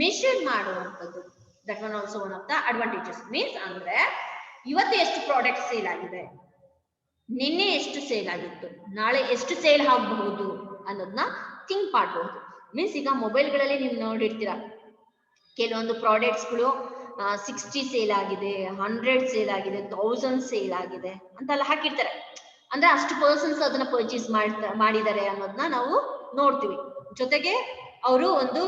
ಮೆಷರ್ ಮಾಡುವಂಥದ್ದು. That one also one of the advantages. Means ಅಂದ್ರೆ ಇವತ್ತು ಎಷ್ಟು ಪ್ರಾಡಕ್ಟ್ ಸೇಲ್ ಆಗಿದೆ, ನಿನ್ನೆ ಎಷ್ಟು ಸೇಲ್ ಆಗಿತ್ತು, ನಾಳೆ ಎಷ್ಟು ಸೇಲ್ ಆಗಬಹುದು ಅನ್ನೋದನ್ನ ಥಿಂಕ್ ಮಾಡಬಹುದು. ಮೀನ್ಸ್ ಈಗ ಮೊಬೈಲ್ಗಳಲ್ಲಿ ನೀವು ನೋಡಿರ್ತೀರಾ, ಕೆಲವೊಂದು ಪ್ರಾಡಕ್ಟ್ಸ್ಗಳು 60 ಸೇಲ್ ಆಗಿದೆ, 100 ಸೇಲ್ ಆಗಿದೆ, 1000 ಸೇಲ್ ಆಗಿದೆ ಅಂತೆಲ್ಲ ಹಾಕಿರ್ತಾರೆ. ಅಂದ್ರೆ ಅಷ್ಟು ಪರ್ಸನ್ಸ್ ಅದನ್ನ ಪರ್ಚೇಸ್ ಮಾಡಿದ್ದಾರೆ ಅನ್ನೋದನ್ನ ನಾವು ನೋಡ್ತೀವಿ. ಜೊತೆಗೆ ಅವರು ಒಂದು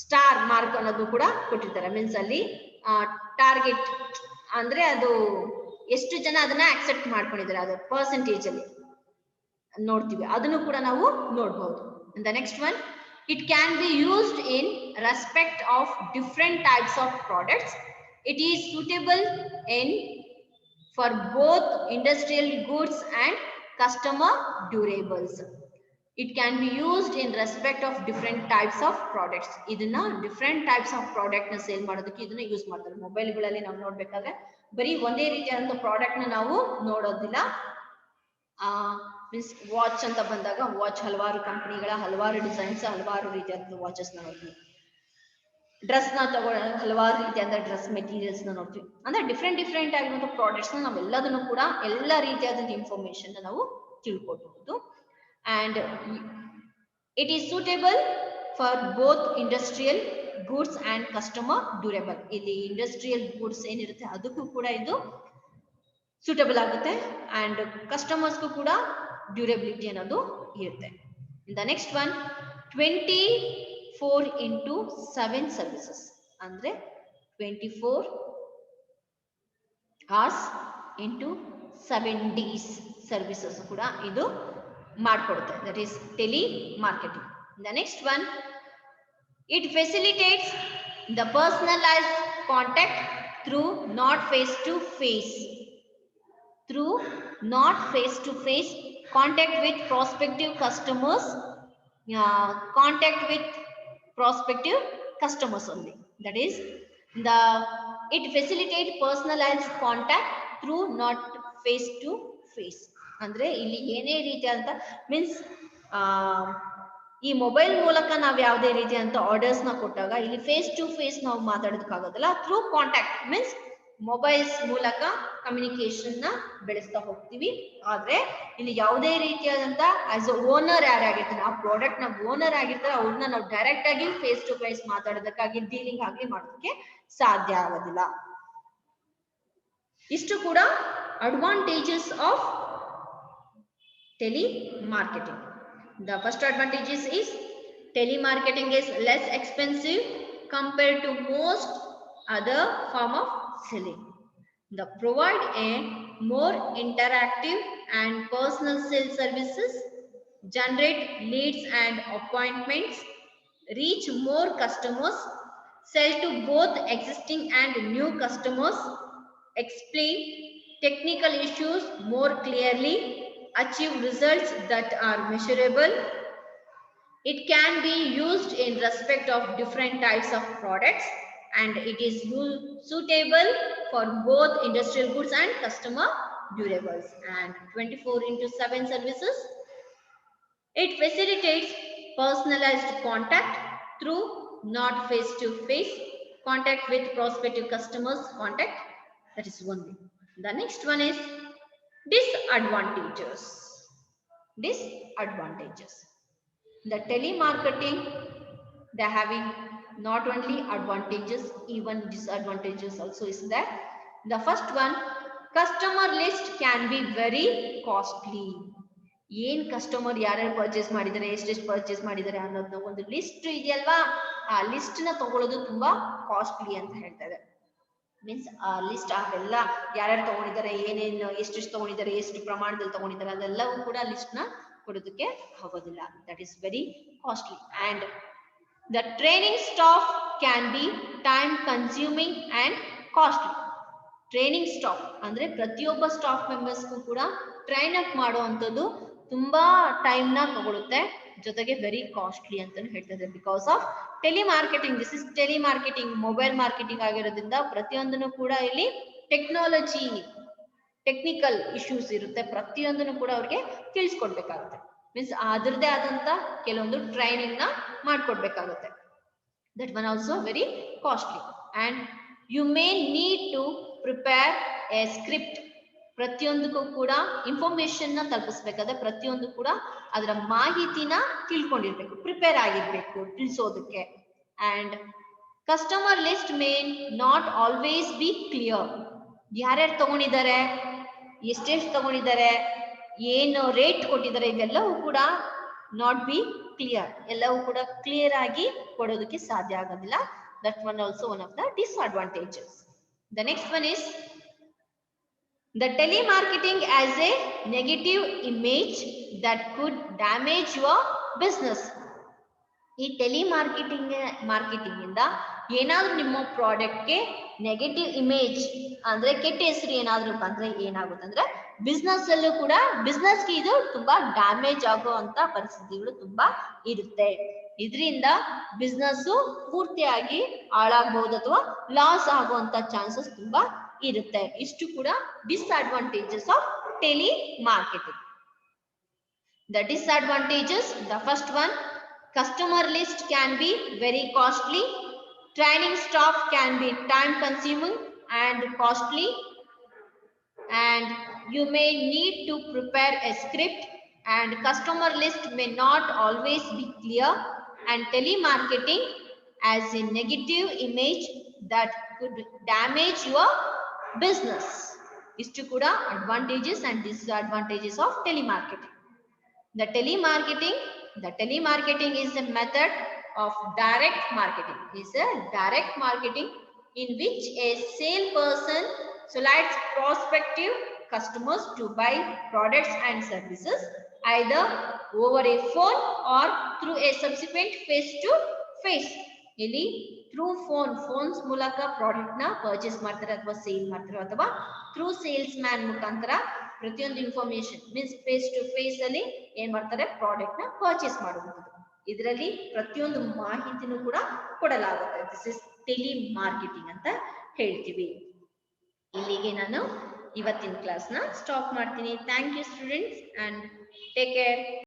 ಸ್ಟಾರ್ ಮಾರ್ಕ್ ಅನ್ನೋದು ಕೂಡ ಕೊಟ್ಟಿರ್ತಾರೆ. ಮೀನ್ಸ್ ಅಲ್ಲಿ ಟಾರ್ಗೆಟ್ ಅಂದ್ರೆ ಅದು ಎಷ್ಟು ಜನ ಅದನ್ನ ಅಕ್ಸೆಪ್ಟ್ ಮಾಡ್ಕೊಂಡಿದ್ದಾರೆ, ಅದು ಪರ್ಸೆಂಟೇಜ್ ಅಲ್ಲಿ ನೋಡ್ತೀವಿ. ಅದನ್ನು ಕೂಡ ನಾವು ನೋಡಬಹುದು. The next one, it can be used in respect of different types of products. It is suitable for both industrial goods and customer durables. It can be used in respect of different types of products. ಇದನ್ನ ಡಿಫ್ರೆಂಟ್ ಟೈಪ್ಸ್ ಆಫ್ ಪ್ರಾಡಕ್ಟ್ ನ ಸೇಲ್ ಮಾಡೋದಕ್ಕೆ ಇದನ್ನ ಯೂಸ್ ಮಾಡ್ತಾರೆ. ಮೊಬೈಲ್ಗಳಲ್ಲಿ ನಾವು ನೋಡ್ಬೇಕಾದ್ರೆ ಬರೀ ಒಂದೇ ರೀತಿಯಾದಂತಹ ಪ್ರಾಡಕ್ಟ್ ನ ನಾವು ನೋಡೋದಿಲ್ಲ. ಮೀನ್ಸ್ ವಾಚ್ ಅಂತ ಬಂದಾಗ ವಾಚ್ ಹಲವಾರು ಕಂಪನಿಗಳ ಹಲವಾರು ಡಿಸೈನ್ಸ್, ಹಲವಾರು ರೀತಿಯಾದ ವಾಚಸ್ ನ ನೋಡ್ತೀವಿ. ಡ್ರೆಸ್ ನ ತಗೊಂಡ ಹಲವಾರು ರೀತಿಯಾದ ಡ್ರೆಸ್ ಮೆಟೀರಿಯಲ್ಸ್ ನ ನೋಡ್ತೀವಿ. ಅಂದ್ರೆ ಡಿಫ್ರೆಂಟ್ ಆಗಿರುವಂತಹ ಪ್ರಾಡಕ್ಟ್ಸ್ ನ ನಾವೆಲ್ಲದನ್ನು ಕೂಡ ಎಲ್ಲ ರೀತಿಯಾದಂತಹ ಇನ್ಫಾರ್ಮೇಶನ್ ನಾವು ತಿಳ್ಕೊಬಹುದು. And it is suitable for both industrial goods and customer durable. ಇಲ್ಲಿ ಇಂಡಸ್ಟ್ರಿಯಲ್ ಗೂಡ್ಸ್ ಏನಿರುತ್ತೆ ಅದಕ್ಕೂ ಕೂಡ ಇದು ಸೂಟಬಲ್ ಆಗುತ್ತೆ ಅಂಡ್ ಕಸ್ಟಮರ್ಸ್ಗೂ ಕೂಡ ಡ್ಯೂರೇಬಿಲಿಟಿ ಅನ್ನೋದು ಇರುತ್ತೆ. The next one, 24/7 services. ಅಂದ್ರೆ 24 hours into 7 days ಸರ್ವಿಸಸ್ ಕೂಡ ಇದು ಮಾಡಿಕೊಡುತ್ತೆ. That is telemarketing. The next one, it facilitates the personalised contact through not face to face contact with prospective customers, only. That is, it facilitates personalized contact through not face to face. ಅಂದ್ರೆ ಇಲ್ಲಿ ಏನೇ ರೀತಿಯಾದಂತ ಮೀನ್ಸ್ ಈ ಮೊಬೈಲ್ ಮೂಲಕ ನಾವು ಯಾವುದೇ ರೀತಿಯಾದಂತ ಆರ್ಡರ್ಸ್ ನ ಕೊಟ್ಟಾಗ ಇಲ್ಲಿ ಫೇಸ್ ಟು ಫೇಸ್ ನಾವು ಮಾತಾಡೋದಕ್ಕಾಗೋದಿಲ್ಲ. ಥ್ರೂ ಕಾಂಟ್ಯಾಕ್ಟ್ ಮೀನ್ಸ್ ಮೊಬೈಲ್ಸ್ ಮೂಲಕ ಕಮ್ಯುನಿಕೇಶನ್ ನ ಬೆಳೆಸ್ತಾ ಹೋಗ್ತೀವಿ. ಆದ್ರೆ ಇಲ್ಲಿ ಯಾವುದೇ ರೀತಿಯಾದಂತ ಆಸ್ ಅ ಓನರ್ ಯಾರಾಗಿರ್ತಾರೆ, ಆ ಪ್ರಾಡಕ್ಟ್ ನ ಓನರ್ ಆಗಿರ್ತಾರೆ, ಅವ್ರನ್ನ ನಾವು ಡೈರೆಕ್ಟ್ ಆಗಿ ಫೇಸ್ ಟು ಫೇಸ್ ಮಾತಾಡೋದಕ್ಕಾಗಿ ಡೀಲಿಂಗ್ ಆಗಿ ಮಾಡೋದಕ್ಕೆ ಸಾಧ್ಯ ಆಗೋದಿಲ್ಲ. ಇಷ್ಟು ಕೂಡ advantages of telemarketing. The first advantages is telemarketing is less expensive compared to most other form of selling. They provide a more interactive and personal sales services, generate leads and appointments, reach more customers, sell to both existing and new customers, explain technical issues more clearly, achieve results that are measurable. It can be used in respect of different types of products and it is suitable for both industrial goods and customer durables. And 24/7 services. It facilitates personalized contact through not face-to-face contact with prospective customers. That is one thing. The next one is disadvantages. The telemarketing They're having not only advantages, even disadvantages also is there. The first one, customer list can be very costly. ಏನ್ ಕಸ್ಟಮರ್ ಯಾರ್ಯಾರು ಪರ್ಚೇಸ್ ಮಾಡಿದ್ದಾರೆ, ಎಷ್ಟೆಷ್ಟು ಪರ್ಚೇಸ್ ಮಾಡಿದ್ದಾರೆ ಅನ್ನೋದನ್ನ ಒಂದು ಲಿಸ್ಟ್ ಇದೆಯಲ್ವಾ, ಆ ಲಿಸ್ಟ್ ನ ತಗೊಳ್ಳೋದು ತುಂಬಾ ಕಾಸ್ಟ್ಲಿ ಅಂತ ಹೇಳ್ತಾ ಇದೆ. ಮೀನ್ಸ್ ಆ ಲಿಸ್ಟ್ ಅವೆಲ್ಲ ಯಾರ್ಯಾರು ತಗೊಂಡಿದ್ದಾರೆ, ಏನೇನು ಎಷ್ಟೆಷ್ಟು ತಗೊಂಡಿದ್ದಾರೆ, ಎಷ್ಟು ಪ್ರಮಾಣದಲ್ಲಿ ತಗೊಂಡಿದ್ದಾರೆ ಅದೆಲ್ಲವೂ ಕೂಡ ಲಿಸ್ಟ್ ನ ಕೊಡೋದಕ್ಕೆ ಆಗೋದಿಲ್ಲ. That is very costly. And the training staff can be time consuming and costly. Training staff ಅಂದ್ರೆ ಪ್ರತಿಯೊಬ್ಬ ಸ್ಟಾಫ್ ಮೆಂಬರ್ಸ್ಗೂ ಕೂಡ ಟ್ರೈನ್ ಅಪ್ ಮಾಡುವಂಥದ್ದು ತುಂಬಾ ಟೈಮ್ ನ ತಗೊಳುತ್ತೆ, ಜೊತೆಗೆ ವೆರಿ ಕಾಸ್ಟ್ಲಿ ಅಂತಾನು ಹೇಳ್ತಾರೆ. Because of telemarketing, this is telemarketing, mobile marketing ಆಗಿರೋದ್ರಿಂದ ಪ್ರತಿಯೊಂದನ್ನು ಕೂಡ ಇಲ್ಲಿ ಟೆಕ್ನಾಲಜಿ, ಟೆಕ್ನಿಕಲ್ ಇಶ್ಯೂಸ್ ಇರುತ್ತೆ, ಪ್ರತಿಯೊಂದನ್ನು ಕೂಡ ಅವ್ರಿಗೆ ತಿಳಿಸ್ಕೊಡ್ಬೇಕಾಗುತ್ತೆ. ಮೀನ್ಸ್ ಅದರದೇ ಆದಂತ ಕೆಲವೊಂದು ಟ್ರೈನಿಂಗ್ ನ ಮಾಡ್ಕೊಡ್ಬೇಕಾಗುತ್ತೆ. That one also very costly. And you may need to prepare a script. ಪ್ರತಿಯೊಂದಕ್ಕೂ ಕೂಡ ಇನ್ಫಾರ್ಮೇಶನ್ ನ ತಲುಪಿಸ್ಬೇಕಾದ್ರೆ ಪ್ರತಿಯೊಂದು ಕೂಡ ಅದರ ಮಾಹಿತಿನ ತಿಳ್ಕೊಂಡಿರ್ಬೇಕು, ಪ್ರಿಪೇರ್ ಆಗಿರ್ಬೇಕು ತಿಳಿಸೋದಕ್ಕೆ. And customer list may not always be clear. ಯಾರ್ಯಾರು ತಗೊಂಡಿದ್ದಾರೆ, ಎಷ್ಟೆಷ್ಟು ತಗೊಂಡಿದ್ದಾರೆ, ಏನು ರೇಟ್ ಕೊಟ್ಟಿದ್ದಾರೆ, ಇವೆಲ್ಲವೂ ಕೂಡ ನಾಟ್ ಬಿ ಕ್ಲಿಯರ್, ಎಲ್ಲವೂ ಕೂಡ ಕ್ಲಿಯರ್ ಆಗಿ ಕೊಡೋದಕ್ಕೆ ಸಾಧ್ಯ ಆಗೋದಿಲ್ಲ. That one also one of the disadvantages. The next one is the telemarketing as a negative image that could damage your business. ಈ ಟೆಲಿಮಾರ್ಕೆಟಿಂಗ್ ಇಂದ ಏನಾದ್ರೂ ನಿಮ್ಮ ಪ್ರಾಡಕ್ಟ್ಗೆ ನೆಗೆಟಿವ್ ಇಮೇಜ್ ಅಂದ್ರೆ ಕೆಟ್ಟ ಹೆಸರು ಏನಾದ್ರೂ ಬಂದ್ರೆ ಏನಾಗುತ್ತೆ ಅಂದ್ರೆ ಬಿಸ್ನೆಸ್ ಅಲ್ಲೂ ಕೂಡ ಬಿಸ್ನೆಸ್ಗೆ ಇದು ತುಂಬಾ ಡ್ಯಾಮೇಜ್ ಆಗುವಂತ ಪರಿಸ್ಥಿತಿಗಳು ತುಂಬಾ ಇರುತ್ತೆ. ಇದರಿಂದ ಬಿಸ್ನೆಸ್ ಪೂರ್ತಿಯಾಗಿ ಹಾಳಾಗಬಹುದು ಅಥವಾ ಲಾಸ್ ಆಗುವಂತ ಚಾನ್ಸಸ್ ತುಂಬಾ ಇರುತ್ತೆ. ಇಷ್ಟು ಕೂಡ disadvantages of telemarketing. The disadvantages, the first one, customer list can be very costly, training staff can be time consuming and costly, and you may need to prepare a script, and customer list may not always be clear, and telemarketing as a negative image that could damage your business. Istu kuda advantages and disadvantages of telemarketing. The telemarketing is a method of direct marketing. Is a direct marketing in which a salesperson selects prospective customers to buy products and services either over a phone or through a subsequent face-to-face. ಇಲ್ಲಿ ಥ್ರೂ ಫೋನ್ಸ್ ಮೂಲಕ ಪ್ರಾಡಕ್ಟ್ ನ ಪರ್ಚೇಸ್ ಮಾಡ್ತಾರೆ ಅಥವಾ ಸೇಲ್ ಮಾಡ್ತಾರೆ, ಅಥವಾ ಥ್ರೂ ಸೇಲ್ಸ್ ಮ್ಯಾನ್ ಮುಖಾಂತರ ಪ್ರತಿಯೊಂದು information means face to face ಅಲ್ಲಿ ಏನ್ ಮಾಡ್ತಾರೆ, ಪ್ರಾಡಕ್ಟ್ ನ ಪರ್ಚೇಸ್ ಮಾಡುವಂಥದ್ದು. ಇದರಲ್ಲಿ ಪ್ರತಿಯೊಂದು ಮಾಹಿತಿನೂ ಕೂಡ ಕೊಡಲಾಗುತ್ತೆ. ದಿಸ್ ಇಸ್ ಟೆಲಿ ಮಾರ್ಕೆಟಿಂಗ್ ಅಂತ ಹೇಳ್ತೀವಿ. ಇಲ್ಲಿಗೆ ನಾನು ಇವತ್ತಿನ ಕ್ಲಾಸ್ ನ ಸ್ಟಾಪ್ ಮಾಡ್ತೀನಿ. Thank you students and take care.